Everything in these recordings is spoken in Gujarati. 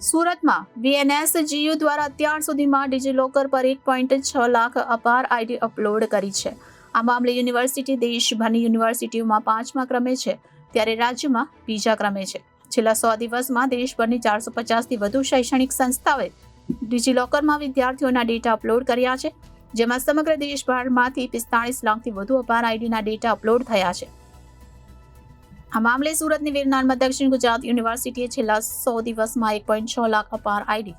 સુરતમાં VNSGU દ્વારા અત્યાર સુધીમાં ડિજીલોકર પર 1.6 લાખ અપાર આઈડી અપલોડ કરી છે. આ મામલે યુનિવર્સિટી દેશભરની યુનિવર્સિટીઓમાં 5મા ક્રમે છે, ત્યારે રાજ્યમાં બીજા ક્રમે છે. છેલ્લા 100 દિવસમાં દેશભરની 450થી વધુ શૈક્ષણિક સંસ્થાઓએ ડિજીલોકરમાં વિદ્યાર્થીઓના ડેટા અપલોડ કર્યા છે, જેમાં સમગ્ર દેશભરમાંથી 45 લાખથી વધુ અપાર આઈડીના ડેટા અપલોડ થયા છે. આ મામલે સુરતની વીર નર્મદ દક્ષિણ ગુજરાત યુનિવર્સિટીએ છેલ્લા 100 દિવસમાં 1.6 લાખ અપાર આઈડી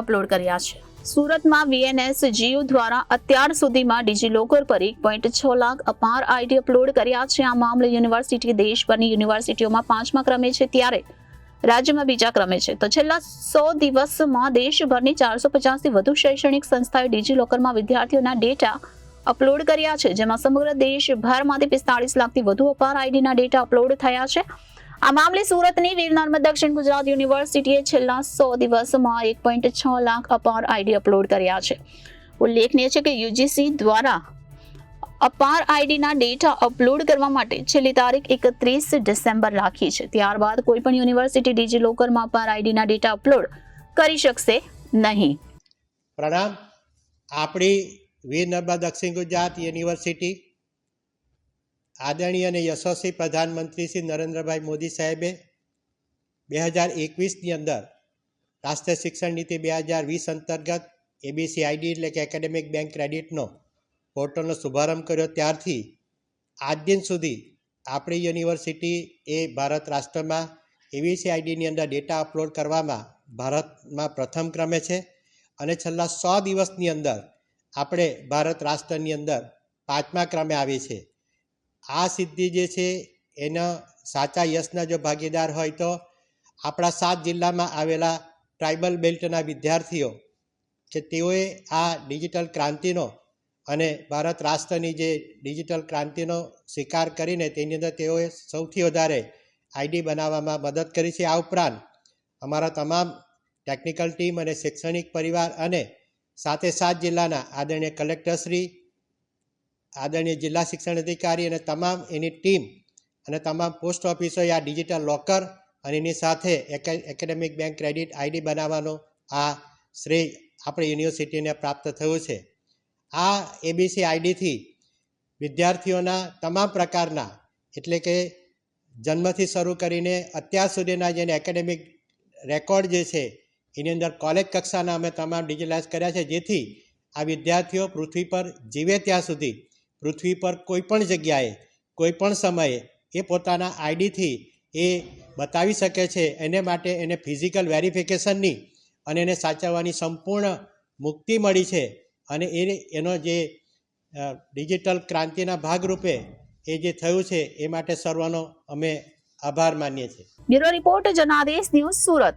અપલોડ કર્યા છે. સુરતમાં VNSGU દ્વારા અત્યાર સુધીમાં ડિજીલોકર પર 1.6 લાખ અપાર આઈડી અપલોડ કર્યા છે. આ મામલે યુનિવર્સિટી દેશભરની યુનિવર્સિટીઓમાં 5મા ક્રમે છે, ત્યારે રાજ્યમાં બીજા ક્રમે છે. તો છેલ્લા 100 દિવસમાં દેશભરની 450થી વધુ શૈક્ષણિક સંસ્થાઓએ ડિજીલોકરમાં વિદ્યાર્થીઓના ડેટા અપલોડ કર્યા છે, જેમાં સમગ્ર દેશભરમાંથી 45 લાખથી વધુ અપાર આઈડીના ડેટા અપલોડ થયા છે. આ મામલે સુરતની વીર નર્મદ દક્ષિણ ગુજરાત યુનિવર્સિટીએ છેલ્લા 100 દિવસમાં 1.6 લાખ અપાર આઈડી અપલોડ કર્યા છે. ઉલ્લેખનીય છે કે યુજીસી દ્વારા અપાર આઈડીના ડેટા અપલોડ કરવા માટે છેલ્લી તારીખ 31 ડિસેમ્બર રાખી છે. ત્યારબાદ કોઈપણ યુનિવર્સિટી ડિજીલોકરમાં અપાર આઈડીના ડેટા અપલોડ કરી શકશે નહીં. પ્રણામ. આપણી વીર નર્મદ દક્ષિણ ગુજરાત યુનિવર્સિટી આદરણીય અને યશસ્વી પ્રધાનમંત્રી શ્રી નરેન્દ્રભાઈ મોદી સાહેબે 2021ની અંદર રાષ્ટ્રીય શિક્ષણ નીતિ 2020 અંતર્ગત ABCID એટલે કે એકેડેમિક બેંક ક્રેડિટનો પોર્ટલનો શુભારંભ કર્યો. ત્યારથી આજ દિન સુધી આપણી યુનિવર્સિટી એ ભારત રાષ્ટ્રમાં ABCIDની અંદર ડેટા અપલોડ કરવામાં ભારતમાં પ્રથમ ક્રમે છે, અને છેલ્લા 100 દિવસની અંદર આપણે ભારત રાષ્ટ્રની અંદર 5મા ક્રમે આવી છે. આ સિદ્ધિ જે છે એના સાચા યશના જો ભાગીદાર હોય તો આપણા 7 જિલ્લામાં આવેલા ટ્રાઇબલ બેલ્ટના વિદ્યાર્થીઓ કે તેઓએ આ ડિજિટલ ક્રાંતિનો અને ભારત રાષ્ટ્રની જે ડિજિટલ ક્રાંતિનો સ્વીકાર કરીને તેની અંદર તેઓએ સૌથી વધારે આઈડી બનાવવામાં મદદ કરી છે. આ ઉપરાંત અમારા તમામ ટેકનિકલ ટીમ અને શૈક્ષણિક પરિવાર અને સાથે 7 જિલ્લાના આદરણીય કલેક્ટરશ્રી, આદરણીય જિલ્લા શિક્ષણ અધિકારી અને તમામ એની ટીમ અને તમામ પોસ્ટ ઓફિસોએ આ ડિજિટલ લોકર અને એની સાથે એકેડેમિક બેંક ક્રેડિટ આઈડી બનાવવાનો આ શ્રેય આપણી યુનિવર્સિટીને પ્રાપ્ત થયું છે. આ ABCIDથી વિદ્યાર્થીઓના તમામ પ્રકારના એટલે કે જન્મથી શરૂ કરીને અત્યાર સુધીના જેને એકેડેમિક રેકોર્ડ જે છે એની અંદર કોલેજ કક્ષાના અમે તમામ ડિજિટલાઇઝ કર્યા છે, જેથી આ વિદ્યાર્થીઓ પૃથ્વી પર જીવે ત્યાં સુધી પૃથ્વી પર કોઈપણ જગ્યાએ કોઈપણ સમયે એ પોતાના આઈડીથી એ બતાવી શકે છે. એને માટે એને ફિઝિકલ વેરિફિકેશનની અને એને સાચવવાની સંપૂર્ણ મુક્તિ મળી છે, અને એનો જે ડિજિટલ ક્રાંતિના ભાગરૂપે એ જે થયું છે એ માટે સર્વનો અમે આભાર માનીએ છીએ. Bureau report Janadesh news, Surat.